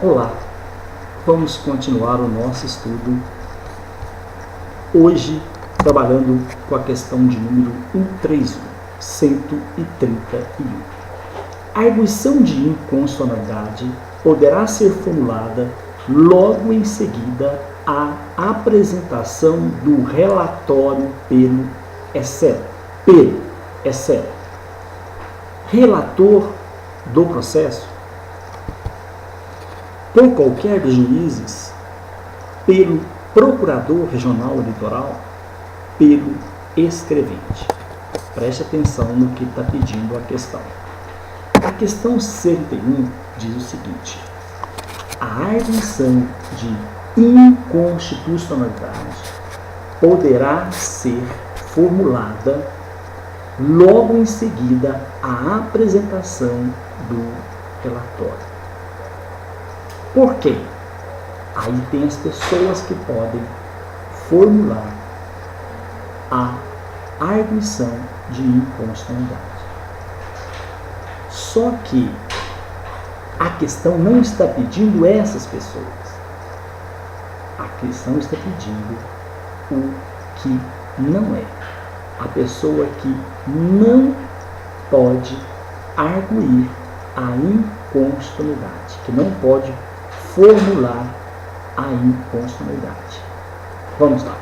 Olá, vamos continuar o nosso estudo, hoje trabalhando com a questão de número 131. A arguição de inconsonanteidade poderá ser formulada logo em seguida à apresentação do relatório pelo relator do processo, por qualquer dos juízes, pelo procurador regional eleitoral, pelo escrevente. Preste atenção no que está pedindo a questão. A questão 101 diz o seguinte: a arguição de inconstitucionalidade poderá ser formulada logo em seguida à apresentação do relatório. Por quê? Aí tem as pessoas que podem formular a arguição de inconstitucionalidade. Só que a questão não está pedindo essas pessoas. A questão está pedindo o que não é. A pessoa que não pode arguir a inconstitucionalidade, que não pode formular a inconstitucionalidade. Vamos lá.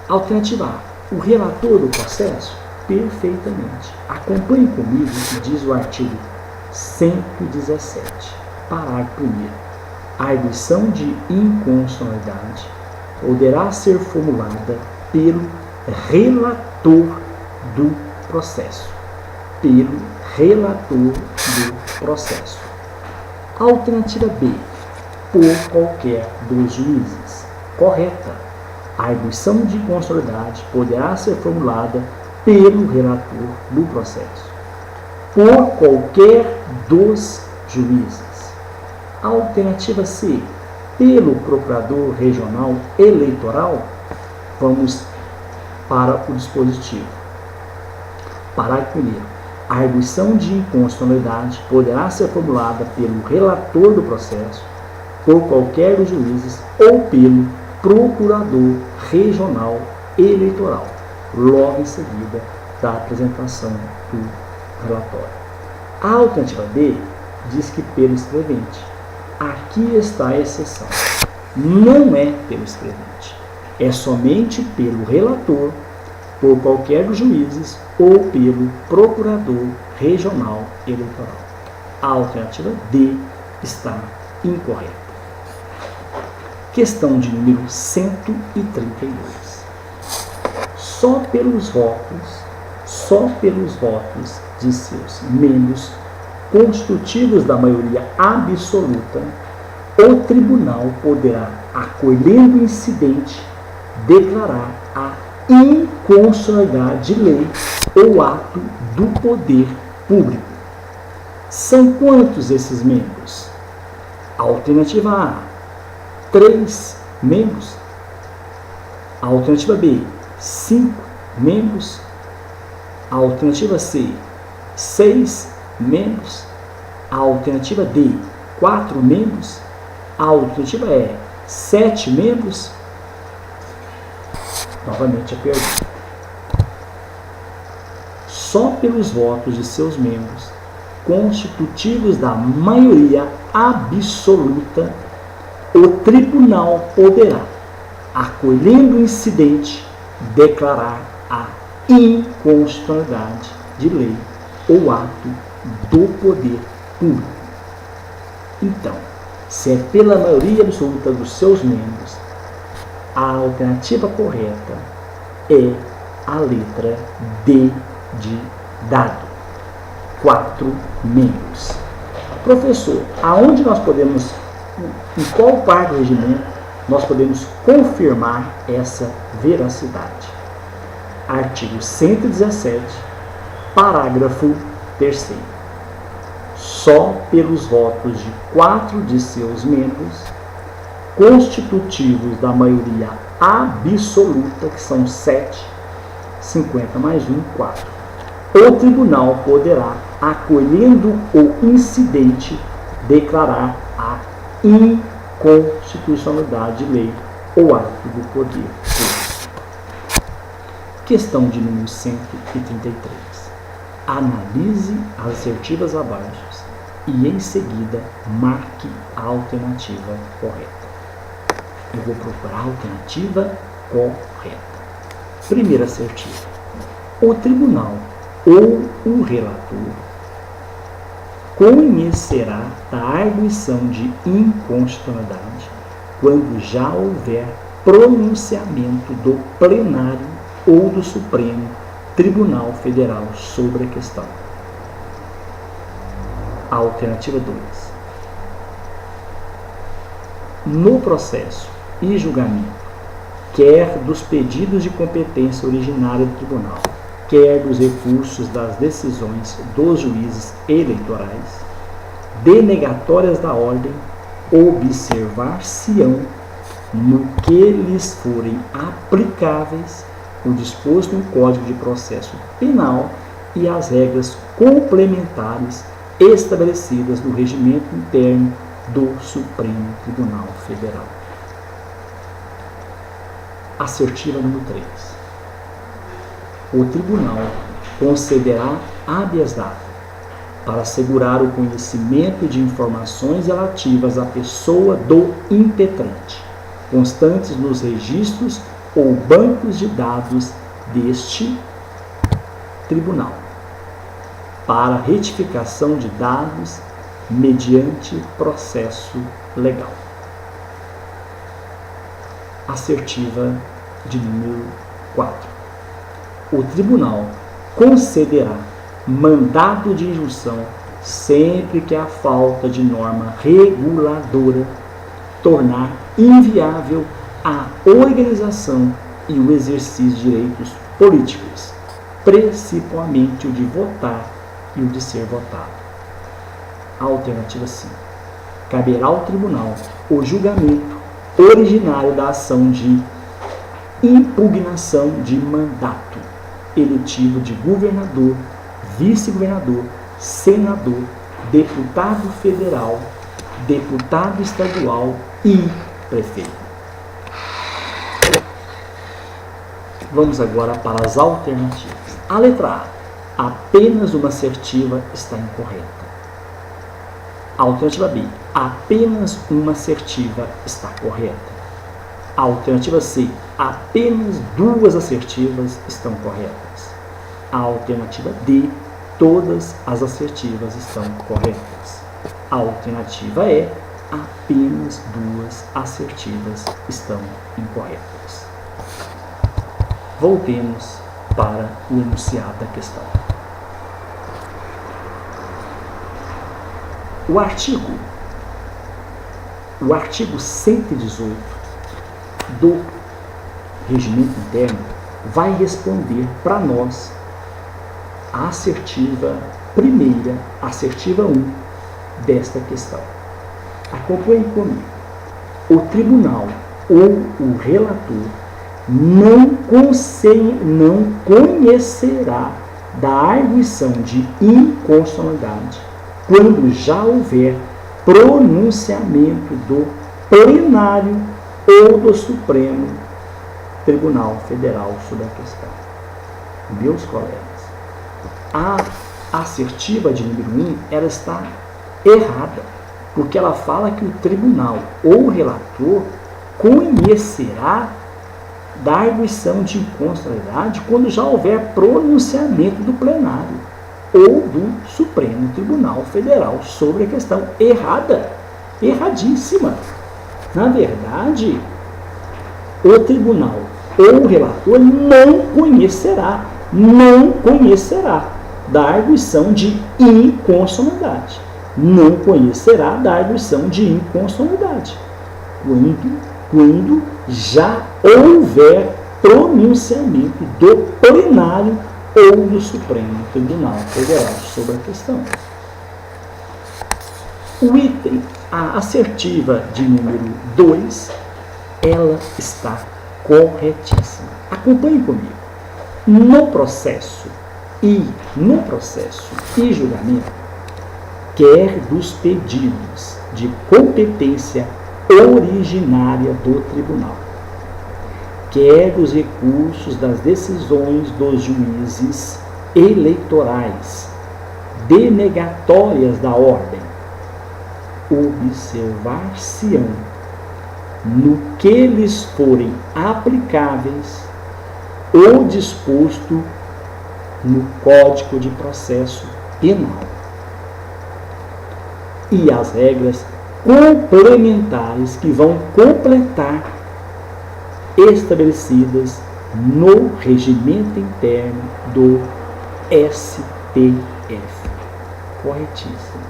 Alternativa A. O relator do processo, perfeitamente. Acompanhe comigo o que diz o artigo 117, parágrafo 1º. A arguição de inconstitucionalidade poderá ser formulada pelo relator do processo. Pelo relator do processo. Alternativa B, por qualquer dos juízes. Correta. A arguição de inconstitucionalidade poderá ser formulada pelo relator do processo. Por qualquer dos juízes. Alternativa C, pelo procurador regional eleitoral. Vamos para o dispositivo. Parágrafo 1º. A arguição de inconstitucionalidade poderá ser formulada pelo relator do processo, por qualquer dos juízes ou pelo procurador regional eleitoral, logo em seguida da apresentação do relatório. A alternativa D diz que pelo escrevente. Aqui está a exceção. Não é pelo escrevente. É somente pelo relator, por qualquer dos juízes ou pelo procurador regional eleitoral. A alternativa D está incorreta. Questão de número 132. Só pelos votos de seus membros constitutivos da maioria absoluta, o tribunal poderá, acolhendo o incidente, declarar a inconstitucionalidade de lei ou ato do poder público. São quantos esses membros? Alternativa A, 3 membros. Alternativa B, 5 membros. Alternativa C, 6 membros. Alternativa D, 4 membros. Alternativa E, 7 membros. Novamente a pergunta. Só pelos votos de seus membros constitutivos da maioria absoluta, o tribunal poderá, acolhendo o incidente, declarar a inconstitucionalidade de lei ou ato do poder público. Então, se é pela maioria absoluta dos seus membros, a alternativa correta é a letra D de dado. 4 membros. Professor, aonde nós podemos, em qual parte do regimento, nós podemos confirmar essa veracidade? Artigo 117, parágrafo 3º. Só pelos votos de 4 de seus membros constitutivos da maioria absoluta, que são 7, 50 mais 1, 4. O tribunal poderá, acolhendo o incidente, declarar a inconstitucionalidade de lei ou ato do poder público. Questão de número 133. Analise as assertivas abaixo e, em seguida, marque a alternativa correta. Eu vou procurar a alternativa correta. Primeira assertiva. O tribunal ou o relator conhecerá da arguição de inconstitucionalidade quando já houver pronunciamento do plenário ou do Supremo Tribunal Federal sobre a questão. A alternativa 2. No processo e julgamento, quer dos pedidos de competência originária do tribunal, quer dos recursos das decisões dos juízes eleitorais, denegatórias da ordem, observar-se-ão, no que lhes forem aplicáveis, o disposto no Código de Processo Penal e as regras complementares estabelecidas no regimento interno do Supremo Tribunal Federal. Assertiva número 3. O tribunal concederá habeas data para assegurar o conhecimento de informações relativas à pessoa do impetrante, constantes nos registros ou bancos de dados deste tribunal, para retificação de dados mediante processo legal. Assertiva de número 4. O tribunal concederá mandado de injunção sempre que a falta de norma reguladora tornar inviável a organização e o exercício de direitos políticos, principalmente o de votar e o de ser votado. Alternativa 5. Caberá ao tribunal o julgamento originário da ação de impugnação de mandato eletivo de governador, vice-governador, senador, deputado federal, deputado estadual e prefeito. Vamos agora para as alternativas. A letra A. Apenas uma assertiva está incorreta. A alternativa B. Apenas uma assertiva está correta. A alternativa C. Apenas duas assertivas estão corretas. A alternativa D. Todas as assertivas estão corretas. A alternativa E. Apenas duas assertivas estão incorretas. Voltemos para o enunciado da questão. O artigo 118 do regimento interno vai responder para nós a assertiva primeira, assertiva 1 desta questão. Acompanhe comigo. O tribunal ou o relator não conhecerá da arguição de inconstitucionalidade quando já houver pronunciamento do plenário ou do Supremo Tribunal Federal sobre a questão. Meus colegas, a assertiva de número 1, ela está errada, porque ela fala que o tribunal ou o relator conhecerá da arguição de inconstitucionalidade quando já houver pronunciamento do plenário ou do Supremo Tribunal Federal sobre a questão. Errada, erradíssima. Na verdade, o tribunal ou o relator não conhecerá da arguição de inconstitucionalidade. Não conhecerá da arguição de inconstitucionalidade quando já houver pronunciamento do plenário ou do Supremo Tribunal Federal sobre a questão. O item, a assertiva de número 2, ela está corretíssima. Acompanhe comigo. No processo e julgamento, quer dos pedidos de competência originária do tribunal, quer dos recursos das decisões dos juízes eleitorais, denegatórias da ordem, observar-se-ão, no que lhes forem aplicáveis, o disposto no Código de Processo Penal e as regras complementares que vão completar estabelecidas no regimento interno do STF. Corretíssimo.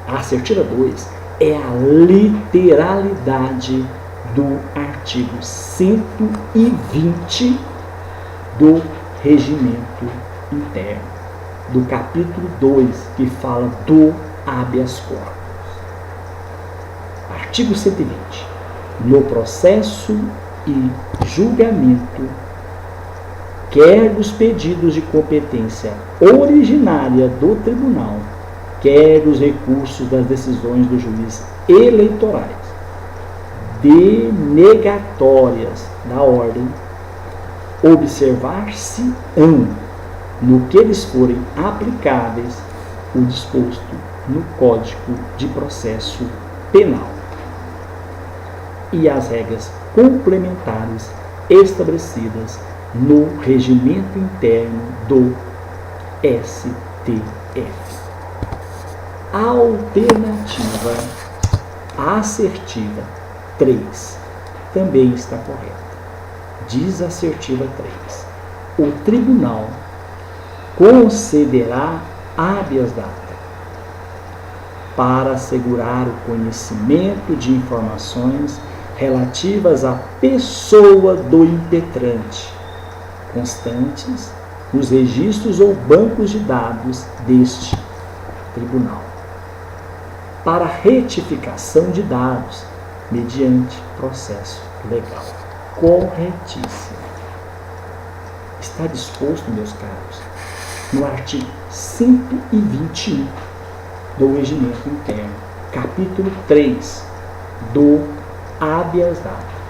A assertiva 2 é a literalidade do artigo 120 do regimento interno, do capítulo 2, que fala do habeas corpus. Artigo 120. No processo e julgamento, quer dos pedidos de competência originária do tribunal, quer dos recursos das decisões do juiz eleitorais, denegatórias da ordem, observar-se-ão, no que eles forem aplicáveis, o disposto no Código de Processo Penal e as regras complementares estabelecidas no regimento interno do STF. A alternativa assertiva 3 também está correta. Diz a assertiva 3: o tribunal concederá habeas data para assegurar o conhecimento de informações relativas à pessoa do impetrante, constantes nos registros ou bancos de dados deste tribunal, para retificação de dados mediante processo legal. Corretíssimo. Está disposto, meus caros, no artigo 121 do regimento interno, capítulo 3 do habeas data.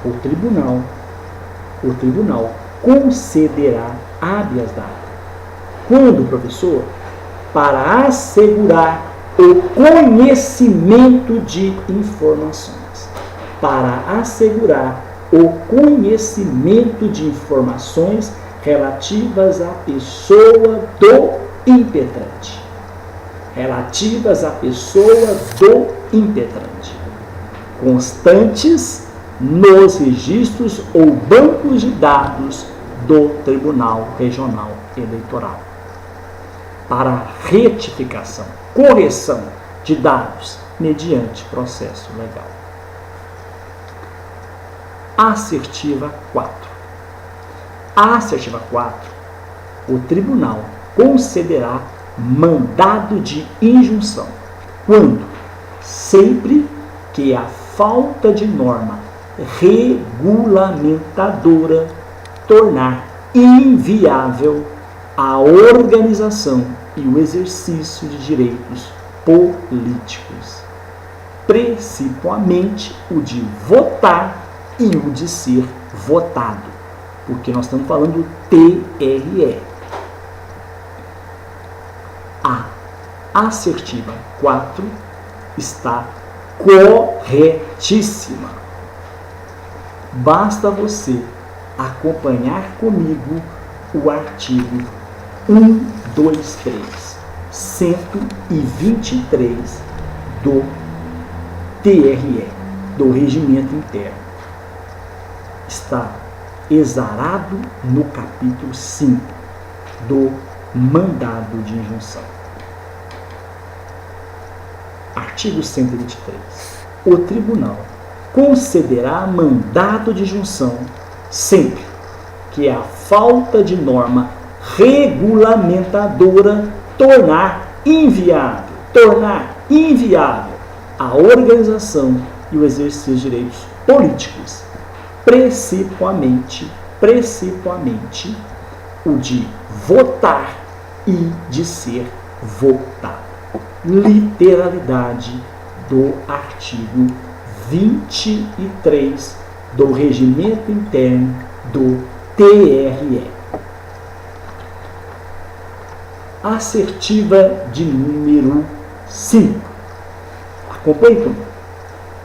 O tribunal concederá habeas data. Quando, professor? Para assegurar o conhecimento de informações. Para assegurar o conhecimento de informações relativas à pessoa do impetrante. Relativas à pessoa do impetrante. Constantes nos registros ou bancos de dados do Tribunal Regional Eleitoral. Para retificação, correção de dados mediante processo legal. Assertiva 4. A assertiva 4, o tribunal concederá mandado de injunção. Quando? Sempre que a falta de norma regulamentadora tornar inviável a organização e o exercício de direitos políticos, principalmente o de votar e o de ser votado, porque nós estamos falando do TRE. A assertiva 4 está corretíssima. Basta você acompanhar comigo o artigo 123 do TRE, do Regimento Interno. Está exarado no capítulo 5 do mandado de injunção. Artigo 123. O tribunal concederá mandado de injunção sempre que a falta de norma regulamentadora tornar inviável a organização e o exercício de direitos políticos, principalmente o de votar e de ser votado. Literalidade do artigo 23 do Regimento Interno do TRE. Assertiva de número 5. Acompanhe comigo.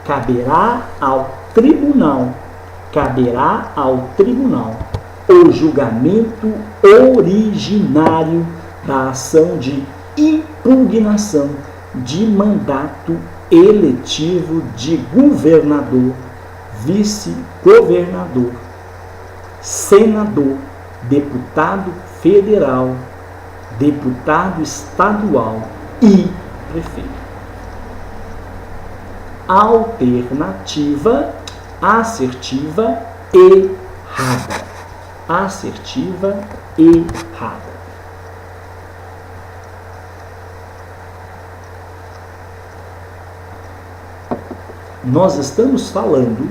Caberá ao tribunal o julgamento originário da ação de impugnação de mandato eletivo de governador, vice-governador, senador, deputado federal, deputado estadual e prefeito. Alternativa assertiva errada. Assertiva errada. Nós estamos falando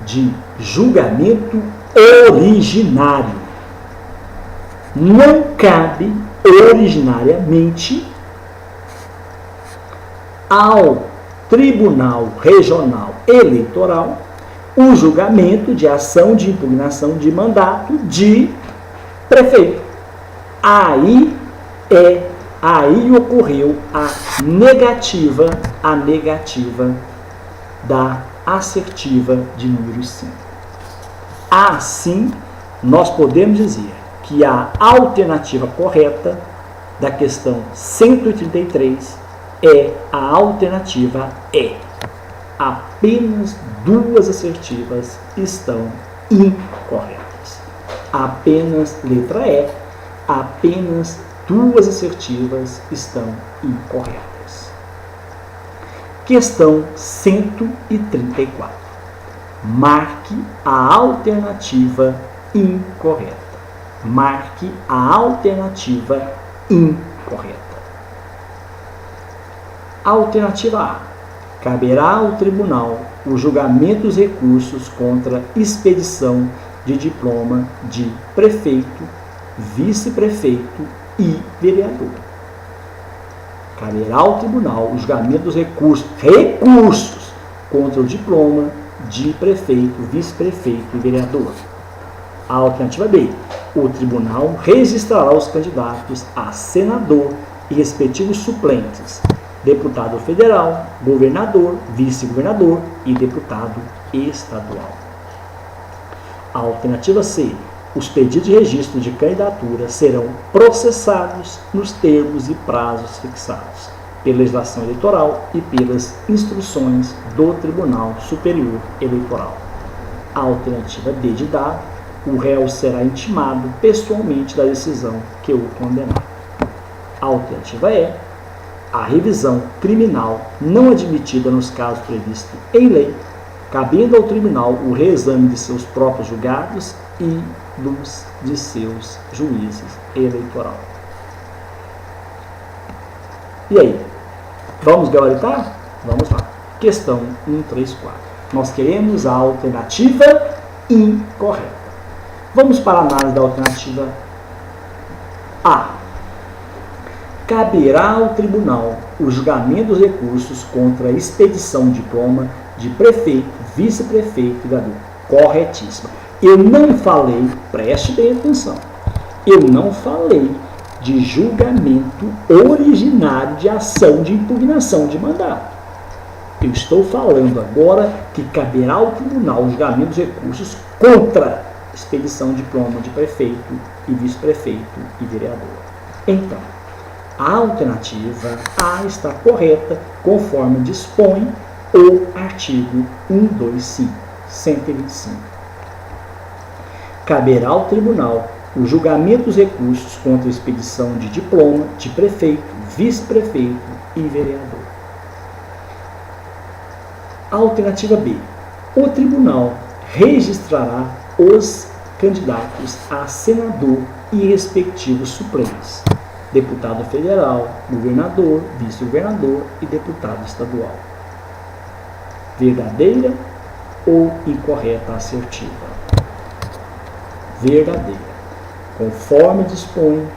de julgamento originário. Não cabe originariamente ao Tribunal Regional Eleitoral o julgamento de ação de impugnação de mandato de prefeito. Aí ocorreu a negativa da assertiva de número 5. Assim, nós podemos dizer que a alternativa correta da questão 133 é a alternativa E. Apenas duas assertivas estão incorretas. Apenas letra E, apenas duas assertivas estão incorretas. Questão 134. Marque a alternativa incorreta. Marque a alternativa incorreta. Alternativa A. Caberá ao tribunal o julgamento dos recursos contra expedição de diploma de prefeito, vice-prefeito e vereador. Caberá ao tribunal o julgamento dos recursos contra o diploma de prefeito, vice-prefeito e vereador. A alternativa B. O tribunal registrará os candidatos a senador e respectivos suplentes, deputado federal, governador, vice-governador e deputado estadual. A alternativa C. Os pedidos de registro de candidatura serão processados nos termos e prazos fixados pela legislação eleitoral e pelas instruções do Tribunal Superior Eleitoral. A alternativa D de dado. O réu será intimado pessoalmente da decisão que o condenar. A alternativa E. A revisão criminal não admitida nos casos previstos em lei, cabendo ao tribunal o reexame de seus próprios julgados e dos de seus juízes eleitorais. E aí? Vamos gabaritar? Vamos lá. Questão 134. Nós queremos a alternativa incorreta. Vamos para a análise da alternativa A. Caberá ao tribunal o julgamento dos recursos contra a expedição de diploma de prefeito, vice-prefeito e vereador. Corretíssima. Eu não falei, preste bem atenção, eu não falei de julgamento originário de ação de impugnação de mandato. Eu estou falando agora que caberá ao tribunal o julgamento dos recursos contra a expedição de diploma de prefeito e vice-prefeito e vereador. Então, a alternativa A está correta, conforme dispõe o artigo 125. Caberá ao tribunal o julgamento dos recursos contra a expedição de diploma de prefeito, vice-prefeito e vereador. Alternativa B. O tribunal registrará os candidatos a senador e respectivos suplentes, deputado federal, governador, vice-governador e deputado estadual. Verdadeira ou incorreta assertiva? Verdadeira. Conforme dispõe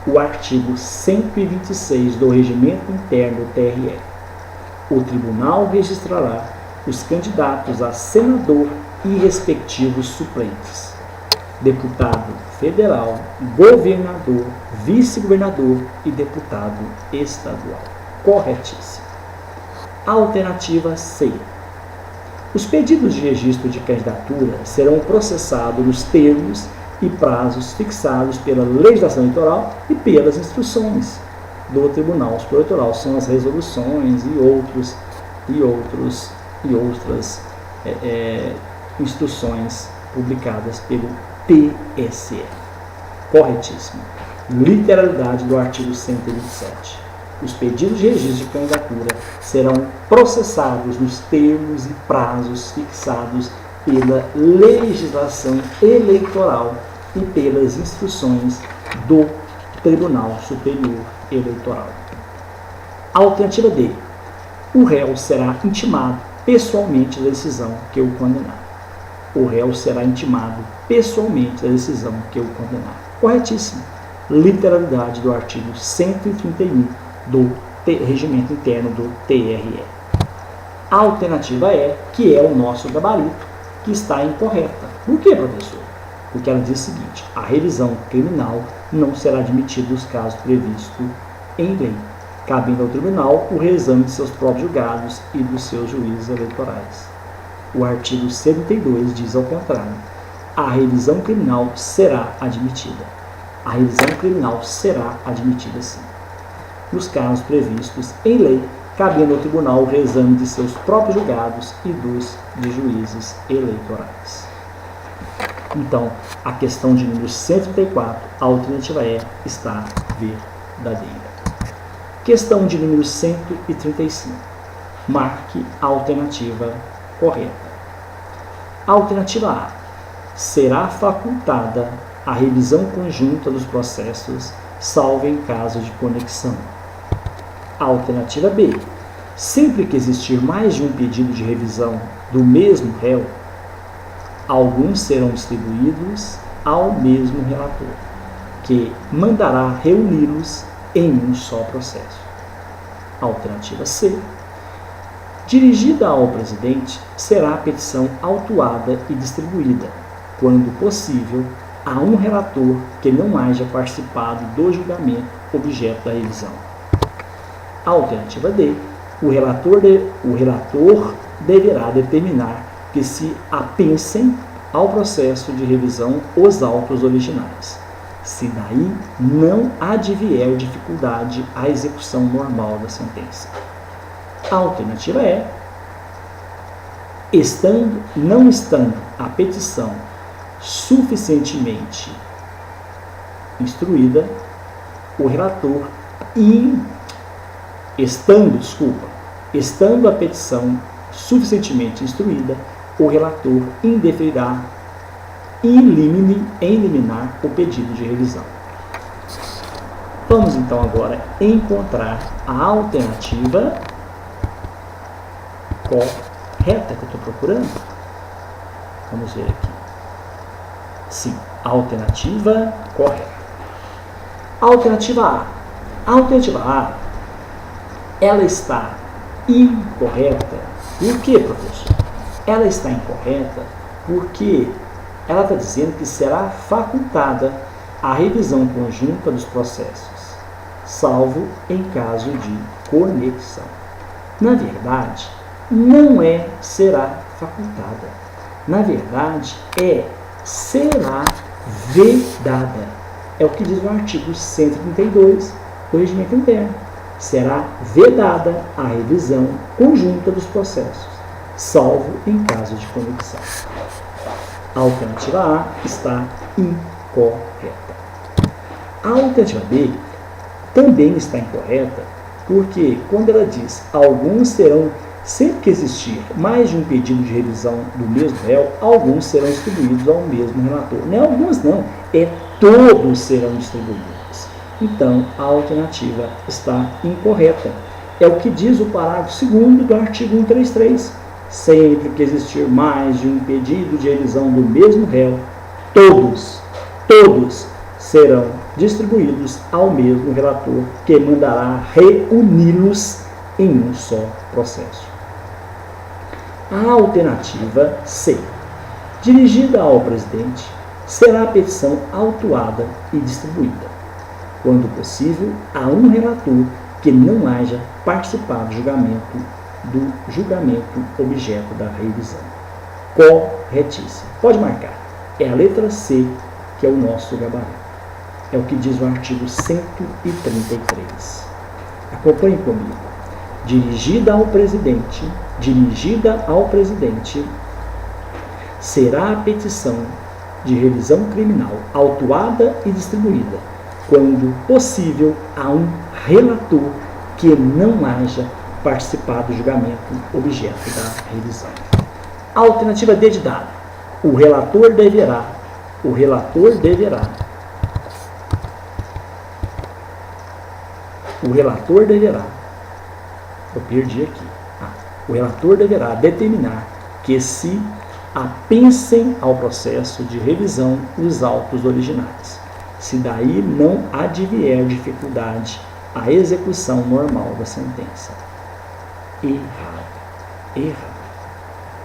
o artigo 126 do Regimento Interno do TRE. O Tribunal registrará os candidatos a senador e respectivos suplentes, deputado federal, governador, vice-governador e deputado estadual. Corretíssimo. Alternativa C. Os pedidos de registro de candidatura serão processados nos termos e prazos fixados pela legislação eleitoral e pelas instruções do Tribunal Superior Eleitoral. São as resoluções e outras instruções publicadas pelo TSE. Corretíssimo. Literalidade do artigo 127. Os pedidos de registro de candidatura serão processados nos termos e prazos fixados pela legislação eleitoral e pelas instruções do Tribunal Superior Eleitoral. Alternativa D. O réu será intimado pessoalmente da decisão que o condenar. O réu será intimado pessoalmente da decisão que o condenar. Corretíssimo. Literalidade do artigo 131 do Regimento Interno do TRE. A alternativa E, que é o nosso gabarito, que está incorreta. Por que, professor? Porque ela diz o seguinte: a revisão criminal não será admitida nos casos previstos em lei, cabendo ao tribunal o reexame de seus próprios julgados e dos seus juízes eleitorais. O artigo 72 diz ao contrário: a revisão criminal será admitida. A revisão criminal será admitida sim, nos casos previstos em lei, cabendo ao tribunal o reexame de seus próprios julgados e dos de juízes eleitorais. Então, a questão de número 134, a alternativa E, está verdadeira. Questão de número 135. Marque a alternativa correta. Alternativa A. Será facultada a revisão conjunta dos processos, salvo em caso de conexão. Alternativa B. Sempre que existir mais de um pedido de revisão do mesmo réu, alguns serão distribuídos ao mesmo relator, que mandará reuni-los em um só processo. Alternativa C. Dirigida ao presidente, será a petição autuada e distribuída, quando possível, a um relator que não haja participado do julgamento objeto da revisão. Alternativa D. O relator deverá determinar que se apensem ao processo de revisão os autos originais, se daí não advier dificuldade à execução normal da sentença. Alternativa E. Não estando a petição suficientemente instruída, o relator estando a petição suficientemente instruída, o relator indeferirá em liminar o pedido de revisão. Vamos então agora encontrar a alternativa correta que eu estou procurando. Vamos ver aqui. Sim, alternativa correta. Alternativa A. A alternativa A, ela está incorreta. Por quê, professor? Ela está incorreta porque ela está dizendo que será facultada a revisão conjunta dos processos, salvo em caso de conexão. Na verdade, não é será facultada. Na verdade, será vedada. É o que diz o artigo 132 do Regimento Interno. Será vedada a revisão conjunta dos processos, salvo em caso de conexão. A alternativa A está incorreta. A alternativa B também está incorreta, porque quando ela diz alguns serão, sempre que existir mais de um pedido de revisão do mesmo réu, alguns serão distribuídos ao mesmo relator. Não é alguns não, todos serão distribuídos. Então, a alternativa está incorreta. É o que diz o parágrafo 2º do artigo 133. Sempre que existir mais de um pedido de revisão do mesmo réu, todos serão distribuídos ao mesmo relator, que mandará reuni-los em um só processo. A alternativa C, dirigida ao presidente, será a petição autuada e distribuída, quando possível, a um relator que não haja participado do julgamento objeto da revisão. Corretíssimo. Pode marcar. É a letra C que é o nosso gabarito. É o que diz o artigo 133. Acompanhe comigo. Dirigida ao presidente, será a petição de revisão criminal autuada e distribuída, quando possível, a um relator que não haja participado do julgamento objeto da revisão. A alternativa D de dado. O relator deverá, eu perdi aqui. O relator deverá determinar que se apensem ao processo de revisão os autos originais, se daí não advier dificuldade à execução normal da sentença. Errado.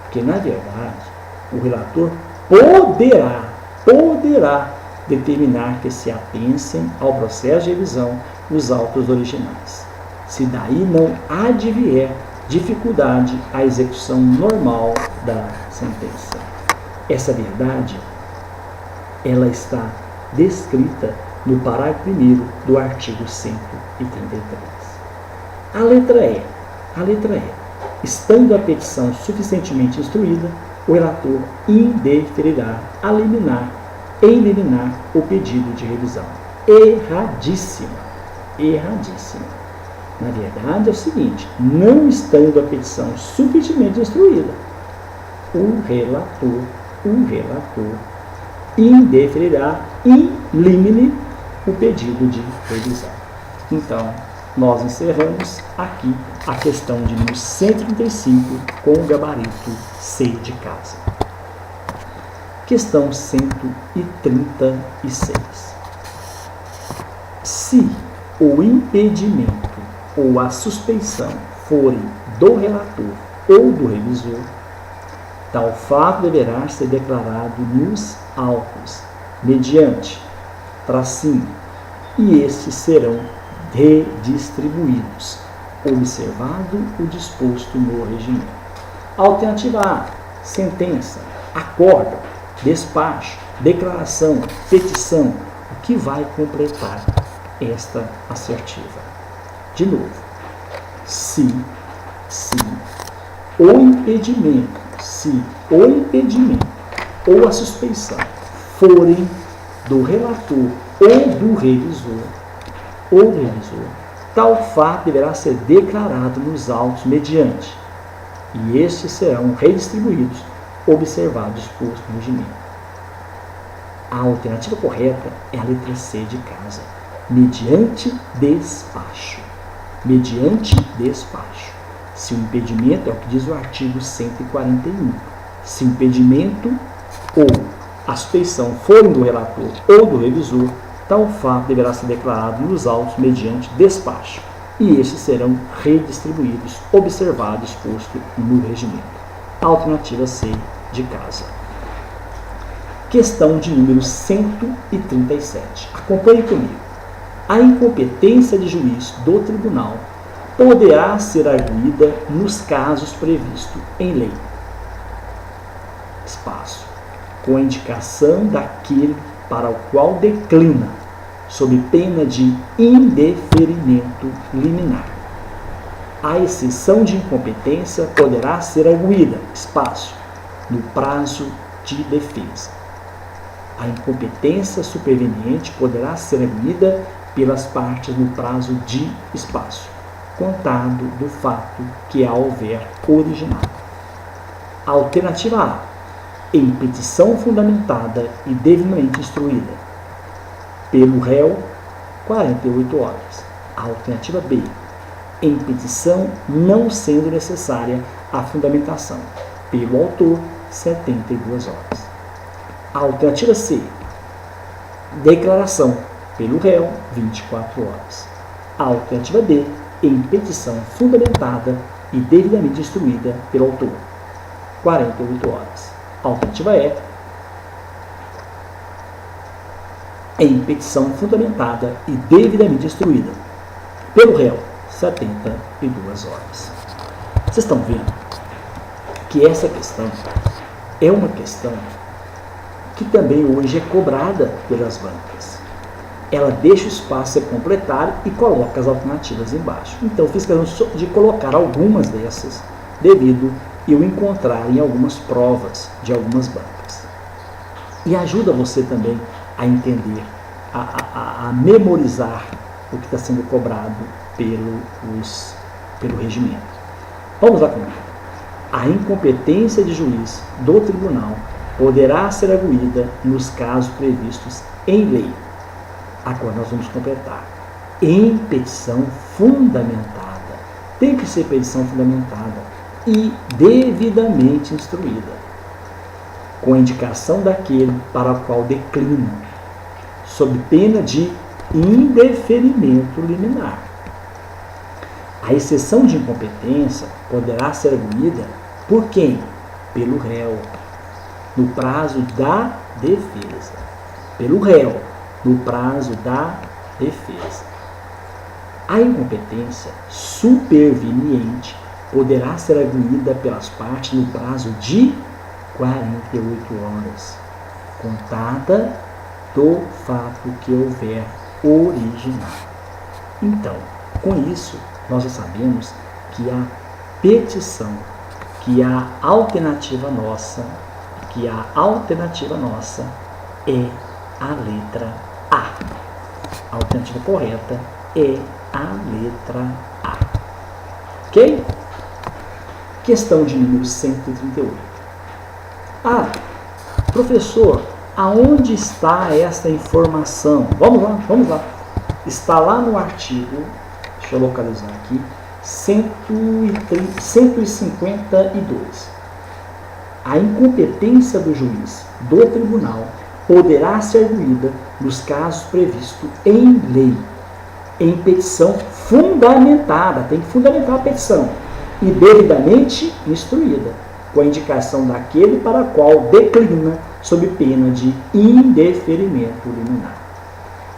Porque, na verdade, o relator poderá determinar que se apensem ao processo de revisão os autos originais, se daí não advier dificuldade à execução normal da sentença. Essa verdade, ela está descrita no parágrafo 1º do artigo 133. A letra E. Estando a petição suficientemente instruída, o relator indeferirá em liminar o pedido de revisão. Erradíssima. Na verdade, é o seguinte: não estando a petição suficientemente instruída, o relator indeferirá in limine o pedido de revisão. Então, nós encerramos aqui a questão de número 135 com o gabarito C de casa. Questão 136. Se o impedimento ou a suspeição forem do relator ou do revisor, tal fato deverá ser declarado nos autos, mediante tracinho, e estes serão redistribuídos, observado o disposto no regimento. Alternativa A: sentença, acordo, despacho, declaração, petição. O que vai completar esta assertiva? De novo, se o impedimento ou a suspeição forem do relator ou do revisor, tal fato deverá ser declarado nos autos mediante, e estes serão redistribuídos, observado o disposto no regimento. A alternativa correta é a letra C de casa, mediante despacho. Se o impedimento, é o que diz o artigo 141, se o impedimento ou a suspeição forem do relator ou do revisor, tal fato deverá ser declarado nos autos mediante despacho, e estes serão redistribuídos, observado exposto no regimento. Alternativa C de casa. Questão de número 137. Acompanhe comigo. A incompetência de juiz do tribunal poderá ser arguída nos casos previstos em lei. Espaço. Com a indicação daquele para o qual declina, sob pena de indeferimento liminar. A exceção de incompetência poderá ser arguída, espaço, no prazo de defesa. A incompetência superveniente poderá ser arguída pelas partes no prazo de espaço, contado do fato que a houver originado. Alternativa A: em petição fundamentada e devidamente instruída pelo réu, 48 horas. A alternativa B: em petição não sendo necessária a fundamentação, pelo autor, 72 horas. A alternativa C: declaração pelo réu, 24 horas. A alternativa D, em petição fundamentada e devidamente instruída pelo autor, 48 horas. A alternativa E, em petição fundamentada e devidamente instruída pelo réu, 72 horas. Vocês estão vendo que essa questão é uma questão que também hoje é cobrada pelas bancas. Ela deixa o espaço ser completar e coloca as alternativas embaixo. Então, fiz questão de colocar algumas dessas, devido eu encontrar em algumas provas de algumas bancas. E ajuda você também a entender, a memorizar o que está sendo cobrado pelo regimento. Vamos lá comigo. A incompetência de juiz do tribunal poderá ser arguída nos casos previstos em lei. Agora nós vamos completar. Em petição fundamentada. Tem que ser petição fundamentada e devidamente instruída, com a indicação daquele para o qual declina, sob pena de indeferimento liminar. A exceção de incompetência poderá ser arguída por quem? Pelo réu, no prazo da defesa. Pelo réu, no prazo da defesa. A incompetência superveniente poderá ser arguída pelas partes no prazo de 48 horas, contada do fato que houver originado. Então, com isso, nós já sabemos que a petição, que a alternativa nossa é a letra A. A alternativa correta é a letra A. Ok? Questão de número 138. Ah, professor, aonde está essa informação? Vamos lá. Está lá no artigo, deixa eu localizar aqui, 152. A incompetência do juiz do tribunal poderá ser arguída nos casos previstos em lei, em petição fundamentada, tem que fundamentar a petição, e devidamente instruída, com a indicação daquele para qual declina, sob pena de indeferimento liminar.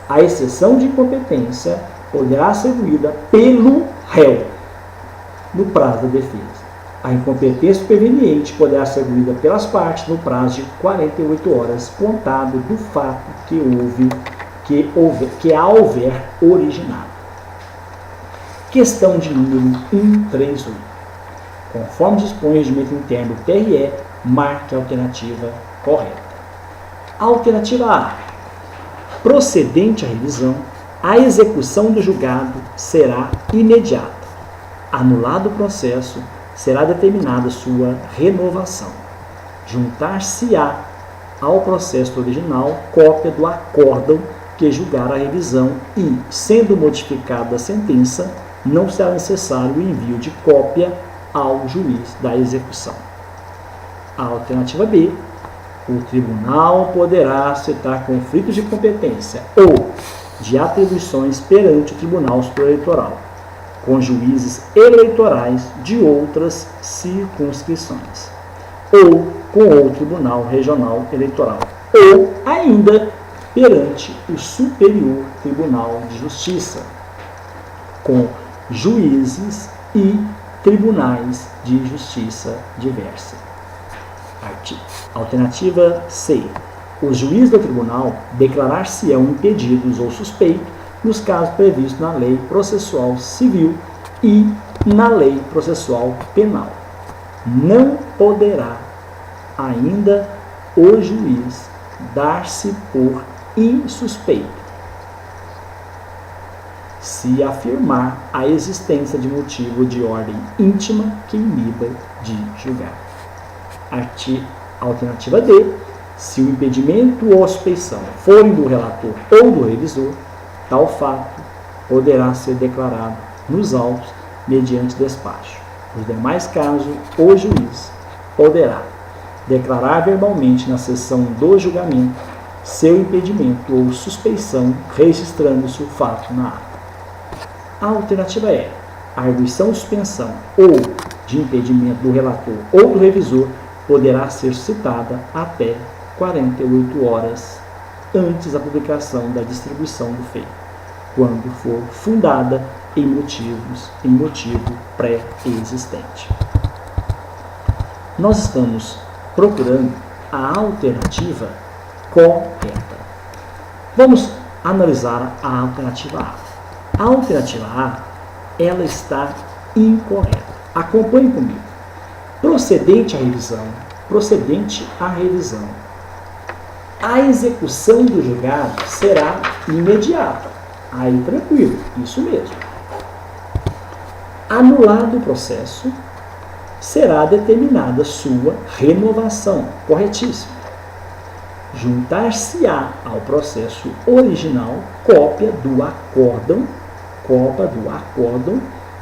A exceção de incompetência poderá ser arguída pelo réu, no prazo da defesa. A incompetência superveniente poderá ser arguída pelas partes no prazo de 48 horas, contado do fato que a houver originado. Questão de número 138. Conforme dispõe o regimento interno do TRE, marque a alternativa correta. Alternativa A. Procedente à revisão, a execução do julgado será imediata. Anulado o processo, será determinada sua renovação. Juntar-se-á ao processo original cópia do acórdão que julgar a revisão e, sendo modificada a sentença, não será necessário o envio de cópia ao juiz da execução. A alternativa B. O tribunal poderá aceitar conflitos de competência ou de atribuições perante o Tribunal Superior Eleitoral, com juízes eleitorais de outras circunscrições, ou com o Tribunal Regional Eleitoral, ou ainda perante o Superior Tribunal de Justiça, com juízes e tribunais de justiça diversa. Alternativa C. Os juízes do tribunal declarar-se-ão impedidos ou suspeitos nos casos previstos na Lei Processual Civil e na Lei Processual Penal. Não poderá ainda o juiz dar-se por insuspeito se afirmar a existência de motivo de ordem íntima que iniba de julgar. Alternativa D. Se o impedimento ou a suspeição forem do relator ou do revisor, tal fato poderá ser declarado nos autos mediante despacho. Nos demais casos, o juiz poderá declarar verbalmente na sessão do julgamento seu impedimento ou suspeição, registrando-se o fato na ata. A alternativa é a arguição ou suspensão ou de impedimento do relator ou do revisor poderá ser citada até 48 horas antes da publicação da distribuição do feito, quando for fundada em motivo pré-existente. Nós estamos procurando a alternativa correta. Vamos analisar a alternativa A. A alternativa A, ela está incorreta. Acompanhe comigo. Procedente à revisão, a execução do julgado será imediata. Aí, tranquilo, isso mesmo. Anulado o processo, será determinada sua renovação. Corretíssimo. Juntar-se-á ao processo original cópia do acórdão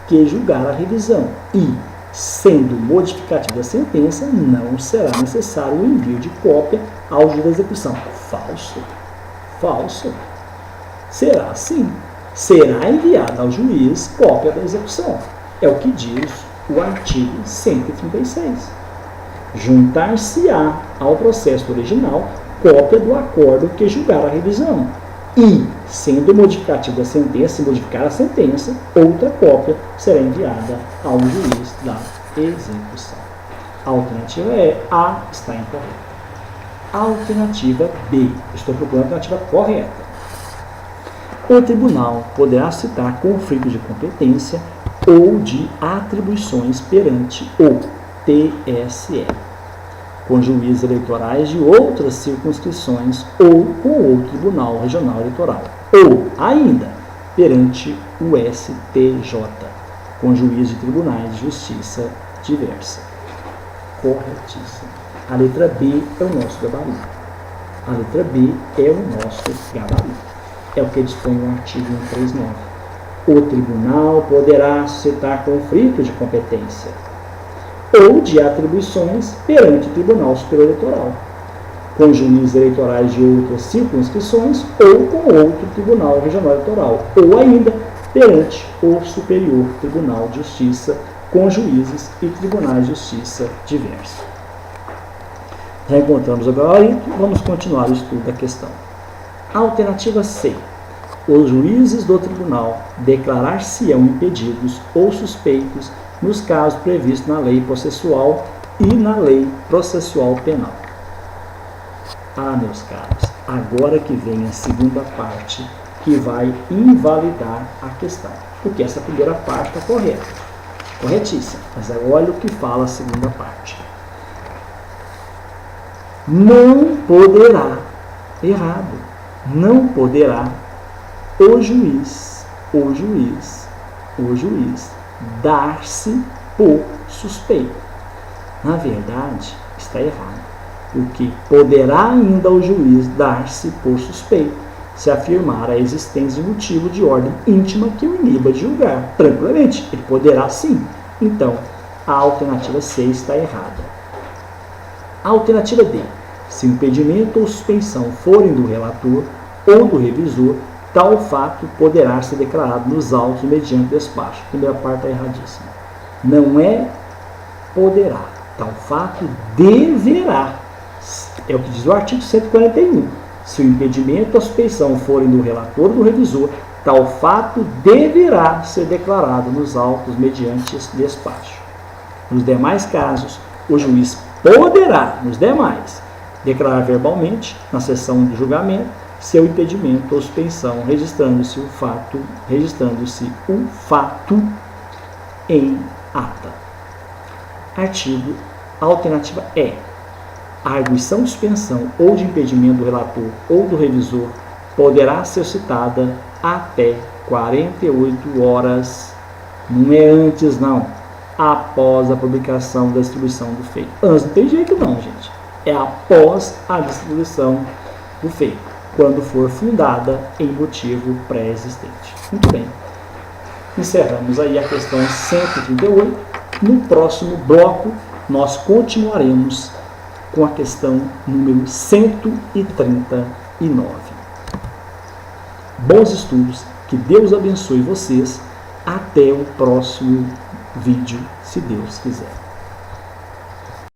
que julgar a revisão e, sendo modificativa da sentença, não será necessário o envio de cópia ao juiz da execução. Falso. Será sim. Será enviada ao juiz cópia da execução. É o que diz o artigo 136. Juntar-se-á ao processo original cópia do acordo que julgar a revisão e, sendo modificativo da sentença, se modificar a sentença, outra cópia será enviada ao juiz da execução. A alternativa A está incorreta. A alternativa B, estou procurando a alternativa correta. O tribunal poderá citar conflito de competência ou de atribuições perante o TSE, com juízes eleitorais de outras circunscrições ou com outro tribunal regional eleitoral, ou ainda perante o STJ, com juízes de tribunais de justiça diversa. Corretíssimo. A letra B é o nosso gabarito. A letra B é o nosso gabarito. É o que dispõe o artigo 139. O tribunal poderá suscitar conflito de competência ou de atribuições perante o Tribunal Superior Eleitoral, com juízes eleitorais de outras circunscrições ou com outro Tribunal Regional Eleitoral, ou ainda perante o Superior Tribunal de Justiça, com juízes e tribunais de justiça diversos. Já encontramos o gabarito, vamos continuar o estudo da questão. Alternativa C. Os juízes do tribunal declarar-se-ão impedidos ou suspeitos nos casos previstos na lei processual e na lei processual penal. Meus caros, agora que vem a segunda parte que vai invalidar a questão, porque essa primeira parte está correta, corretíssima, mas olha o que fala a segunda parte. Não poderá, errado, não poderá o juiz dar-se por suspeito. Na verdade, está errado, porque poderá ainda o juiz dar-se por suspeito se afirmar a existência de motivo de ordem íntima que o iniba de julgar. Tranquilamente, ele poderá sim. Então, a alternativa C está errada. A alternativa D. Se o impedimento ou suspensão forem do relator ou do revisor, tal fato poderá ser declarado nos autos mediante despacho. A primeira parte está erradíssima. Não é poderá. Tal fato deverá. É o que diz o artigo 141. Se o impedimento ou a suspensão forem do relator ou do revisor, tal fato deverá ser declarado nos autos mediante despacho. Nos demais casos, o juiz poderá, nos demais, declarar verbalmente, na sessão de julgamento, seu impedimento ou suspensão, registrando-se o fato em ata. Artigo, alternativa E. A arguição de suspensão ou de impedimento do relator ou do revisor poderá ser citada até 48 horas, não é antes não, após a publicação da distribuição do feito. Antes não tem jeito não, gente. É após a distribuição do feito, quando for fundada em motivo pré-existente. Muito bem. Encerramos aí a questão 138. No próximo bloco, nós continuaremos com a questão número 139. 9. Bons estudos, que Deus abençoe vocês. Até o próximo vídeo, se Deus quiser.